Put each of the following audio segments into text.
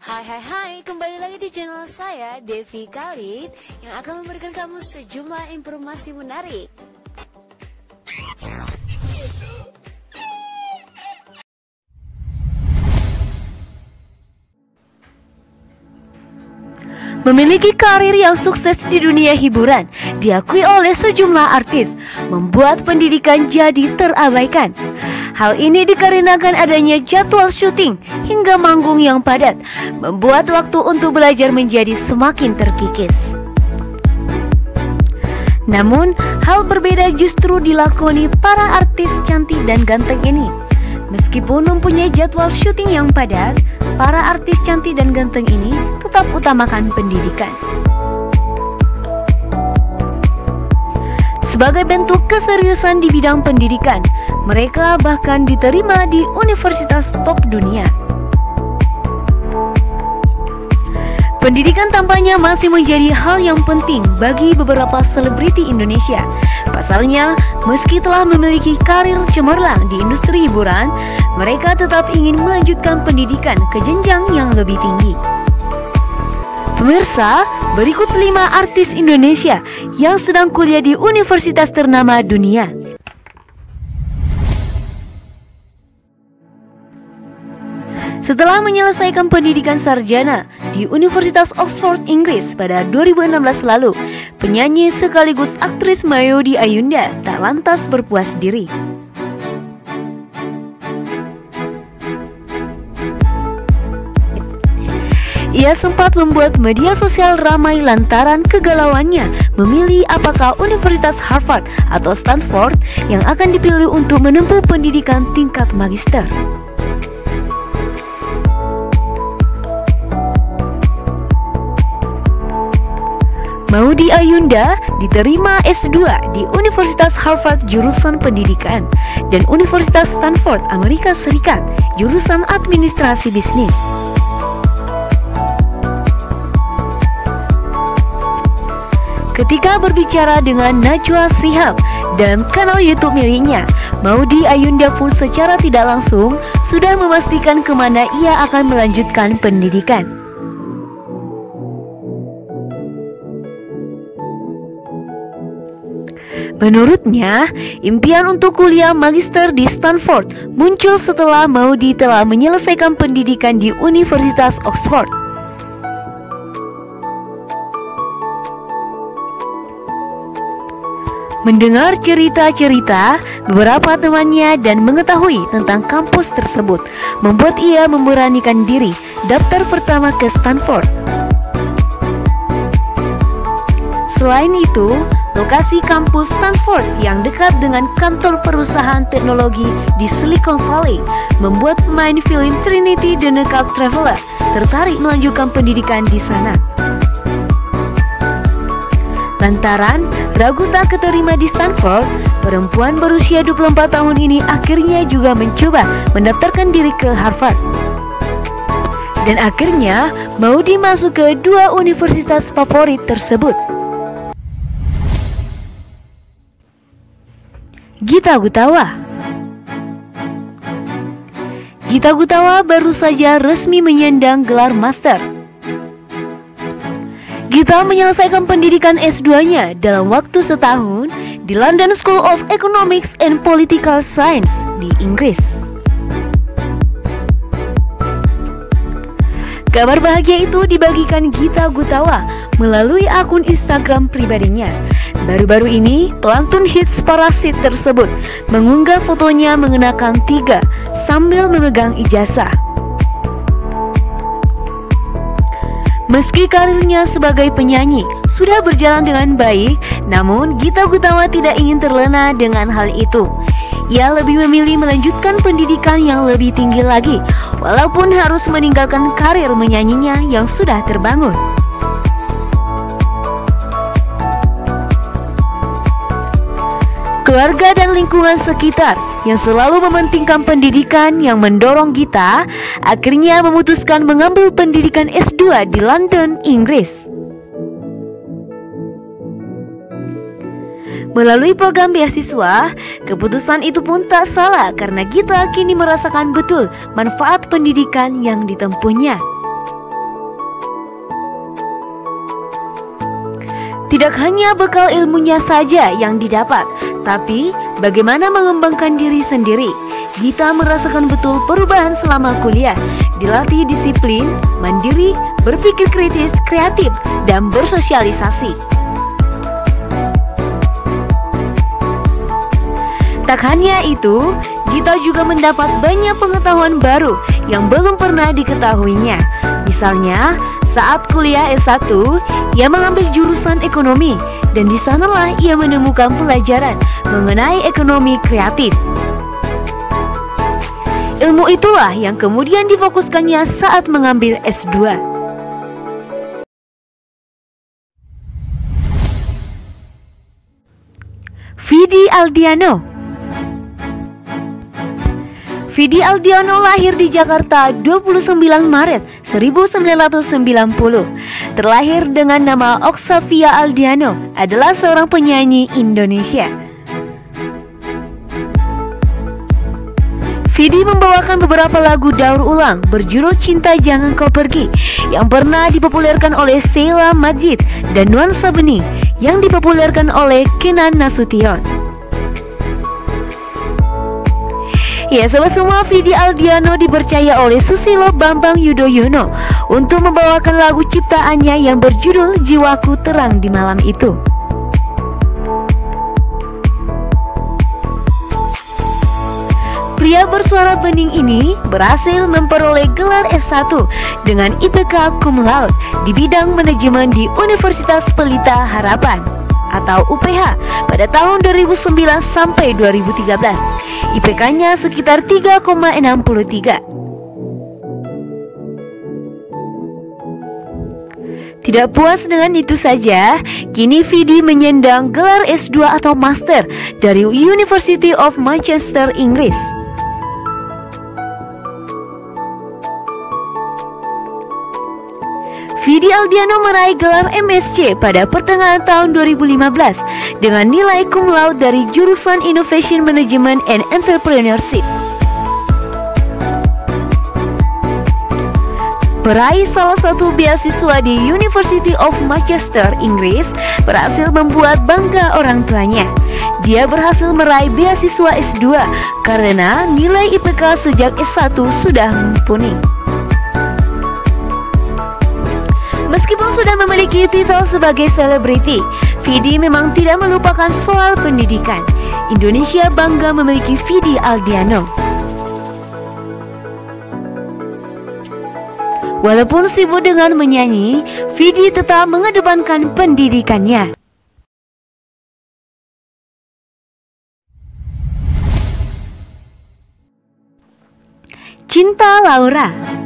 Hai, kembali lagi di channel saya, Devi Khalid, yang akan memberikan kamu sejumlah informasi menarik. Memiliki karir yang sukses di dunia hiburan, diakui oleh sejumlah artis, membuat pendidikan jadi terabaikan. Hal ini dikarenakan adanya jadwal syuting hingga manggung yang padat, membuat waktu untuk belajar menjadi semakin terkikis. Namun, hal berbeda justru dilakoni para artis cantik dan ganteng ini. Meskipun mempunyai jadwal syuting yang padat, para artis cantik dan ganteng ini tetap utamakan pendidikan. Sebagai bentuk keseriusan di bidang pendidikan, mereka bahkan diterima di universitas top dunia. Pendidikan tampaknya masih menjadi hal yang penting bagi beberapa selebriti Indonesia. Pasalnya, meski telah memiliki karir cemerlang di industri hiburan, mereka tetap ingin melanjutkan pendidikan ke jenjang yang lebih tinggi. Pemirsa, berikut 5 artis Indonesia yang sedang kuliah di universitas ternama dunia. Setelah menyelesaikan pendidikan sarjana di Universitas Oxford, Inggris pada 2016 lalu, penyanyi sekaligus aktris Maudy Ayunda tak lantas berpuas diri. Ia sempat membuat media sosial ramai lantaran kegalauannya memilih apakah Universitas Harvard atau Stanford yang akan dipilih untuk menempuh pendidikan tingkat magister. Maudy Ayunda diterima S2 di Universitas Harvard jurusan pendidikan dan Universitas Stanford Amerika Serikat jurusan administrasi bisnis. Ketika berbicara dengan Najwa Shihab dan kanal YouTube miliknya, Maudy Ayunda pun secara tidak langsung sudah memastikan kemana ia akan melanjutkan pendidikan. Menurutnya, impian untuk kuliah magister di Stanford muncul setelah Maudy telah menyelesaikan pendidikan di Universitas Oxford. Mendengar cerita-cerita beberapa temannya dan mengetahui tentang kampus tersebut membuat ia memberanikan diri daftar pertama ke Stanford. Selain itu, lokasi kampus Stanford yang dekat dengan kantor perusahaan teknologi di Silicon Valley membuat pemain film Trinity the Knockout Traveler tertarik melanjutkan pendidikan di sana. Lantaran ragu tak keterima di Stanford, perempuan berusia 24 tahun ini akhirnya juga mencoba mendaftarkan diri ke Harvard. Dan akhirnya Maudy masuk ke 2 universitas favorit tersebut. Gita Gutawa baru saja resmi menyandang gelar master. Gita menyelesaikan pendidikan S2-nya dalam waktu setahun di London School of Economics and Political Science di Inggris. Kabar bahagia itu dibagikan Gita Gutawa melalui akun Instagram pribadinya. Baru-baru ini, pelantun hits Parasit tersebut mengunggah fotonya mengenakan tiga sambil memegang ijazah. Meski karirnya sebagai penyanyi sudah berjalan dengan baik, namun Gita Gutawa tidak ingin terlena dengan hal itu. Ia lebih memilih melanjutkan pendidikan yang lebih tinggi lagi, walaupun harus meninggalkan karir menyanyinya yang sudah terbangun. Keluarga dan lingkungan sekitar yang selalu mementingkan pendidikan yang mendorong Gita akhirnya memutuskan mengambil pendidikan S2 di London, Inggris. Melalui program beasiswa, keputusan itu pun tak salah karena Gita kini merasakan betul manfaat pendidikan yang ditempuhnya. Tidak hanya bekal ilmunya saja yang didapat, tapi bagaimana mengembangkan diri sendiri. Gita merasakan betul perubahan selama kuliah, dilatih disiplin, mandiri, berpikir kritis, kreatif, dan bersosialisasi. Tak hanya itu, Gita juga mendapat banyak pengetahuan baru yang belum pernah diketahuinya. Misalnya, saat kuliah S1, ia mengambil jurusan ekonomi, dan di sanalah ia menemukan pelajaran mengenai ekonomi kreatif. Ilmu itulah yang kemudian difokuskannya saat mengambil S2. Vidi Aldiano. Vidi Aldiano lahir di Jakarta 29 Maret 1990. Terlahir dengan nama Oxavia Aldiano, adalah seorang penyanyi Indonesia. Vidi membawakan beberapa lagu daur ulang berjudul Cinta Jangan Kau Pergi yang pernah dipopulerkan oleh Sheila Majid dan Nuansa Bening yang dipopulerkan oleh Kenan Nasution. Ya, sobat semua, Vidi Aldiano dipercaya oleh Susilo Bambang Yudhoyono untuk membawakan lagu ciptaannya yang berjudul Jiwaku Terang di Malam Itu. Pria bersuara bening ini berhasil memperoleh gelar S1 dengan IPK cum laude di bidang manajemen di Universitas Pelita Harapan atau UPH pada tahun 2009 sampai 2013. IPK-nya sekitar 3,63. Tidak puas dengan itu saja, kini Vidi menyandang gelar S2 atau Master dari University of Manchester, Inggris. Vidi Aldiano meraih gelar MSc pada pertengahan tahun 2015 dengan nilai cum laude dari jurusan Innovation Management and Entrepreneurship. Peraih salah satu beasiswa di University of Manchester, Inggris, berhasil membuat bangga orang tuanya. Dia berhasil meraih beasiswa S2 karena nilai IPK sejak S1 sudah mumpuni. Meskipun sudah memiliki titel sebagai selebriti, Vidi memang tidak melupakan soal pendidikan. Indonesia bangga memiliki Vidi Aldiano. Walaupun sibuk dengan menyanyi, Vidi tetap mengedepankan pendidikannya. Cinta Laura.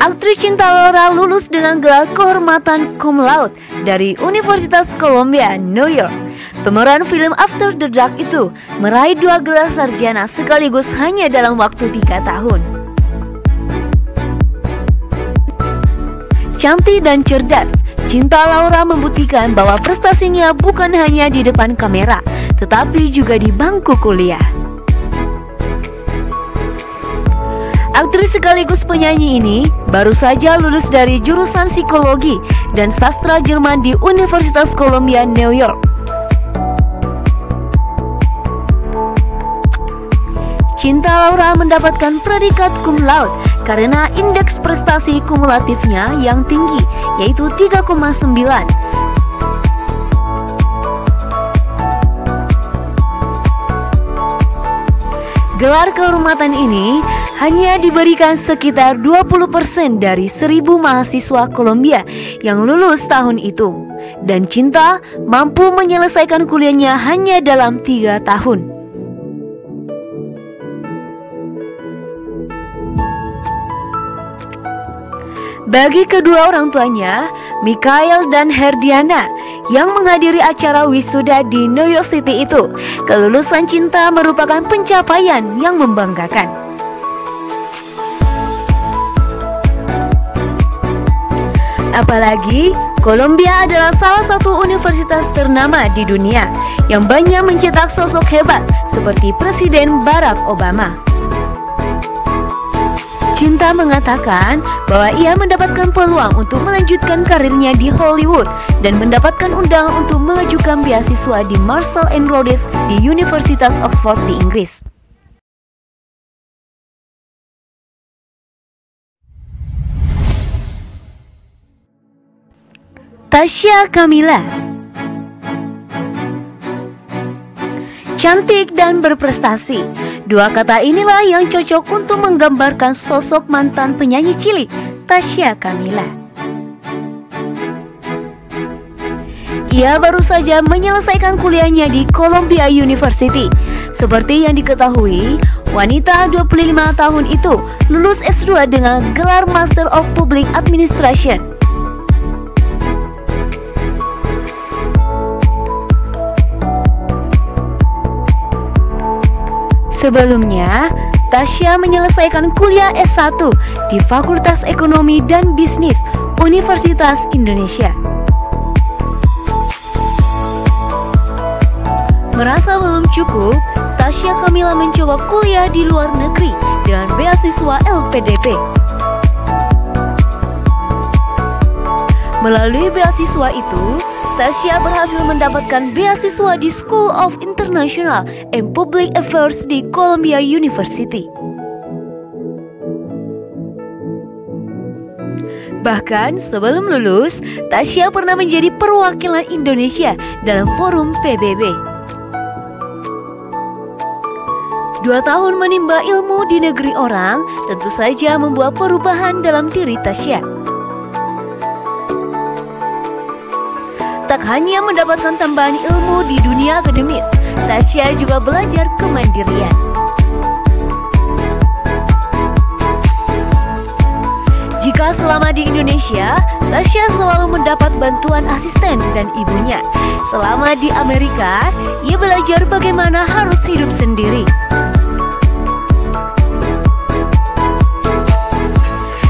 Aktris Cinta Laura lulus dengan gelar kehormatan cum laude dari Universitas Columbia, New York. Pemeran film After the Dark itu meraih 2 gelar sarjana sekaligus hanya dalam waktu 3 tahun. Cantik dan cerdas, Cinta Laura membuktikan bahwa prestasinya bukan hanya di depan kamera, tetapi juga di bangku kuliah. Aktris sekaligus penyanyi ini baru saja lulus dari jurusan psikologi dan sastra Jerman di Universitas Columbia, New York. Cinta Laura mendapatkan predikat cum laude karena indeks prestasi kumulatifnya yang tinggi, yaitu 3,9. Gelar kehormatan ini hanya diberikan sekitar 20% dari 1.000 mahasiswa Columbia yang lulus tahun itu. Dan Cinta mampu menyelesaikan kuliahnya hanya dalam 3 tahun. Bagi kedua orang tuanya, Mikhail dan Herdiana, yang menghadiri acara wisuda di New York City itu, kelulusan Cinta merupakan pencapaian yang membanggakan. Apalagi, Columbia adalah salah satu universitas ternama di dunia yang banyak mencetak sosok hebat seperti Presiden Barack Obama. Cinta mengatakan bahwa ia mendapatkan peluang untuk melanjutkan karirnya di Hollywood dan mendapatkan undangan untuk mengajukan beasiswa di Marshall and Rhodes di Universitas Oxford di Inggris. Tasya Kamila. Cantik dan berprestasi, dua kata inilah yang cocok untuk menggambarkan sosok mantan penyanyi cilik Tasya Kamila. Ia baru saja menyelesaikan kuliahnya di Columbia University. Seperti yang diketahui, wanita 25 tahun itu lulus S2 dengan gelar Master of Public Administration. Sebelumnya, Tasya menyelesaikan kuliah S1 di Fakultas Ekonomi dan Bisnis Universitas Indonesia. Merasa belum cukup, Tasya Kamila mencoba kuliah di luar negeri dengan beasiswa LPDP. Melalui beasiswa itu, Tasya berhasil mendapatkan beasiswa di School of International and Public Affairs di Columbia University. Bahkan sebelum lulus, Tasya pernah menjadi perwakilan Indonesia dalam forum PBB. 2 tahun menimba ilmu di negeri orang tentu saja membuat perubahan dalam diri Tasya. Tak hanya mendapatkan tambahan ilmu di dunia akademis, Tasya juga belajar kemandirian. Jika selama di Indonesia, Tasya selalu mendapat bantuan asisten dan ibunya. Selama di Amerika, ia belajar bagaimana harus hidup sendiri.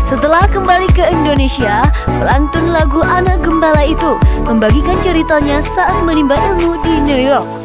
Setelah kembali ke Indonesia, pelantun lagu Anak Gembala itu membagikan ceritanya saat menimba ilmu di New York.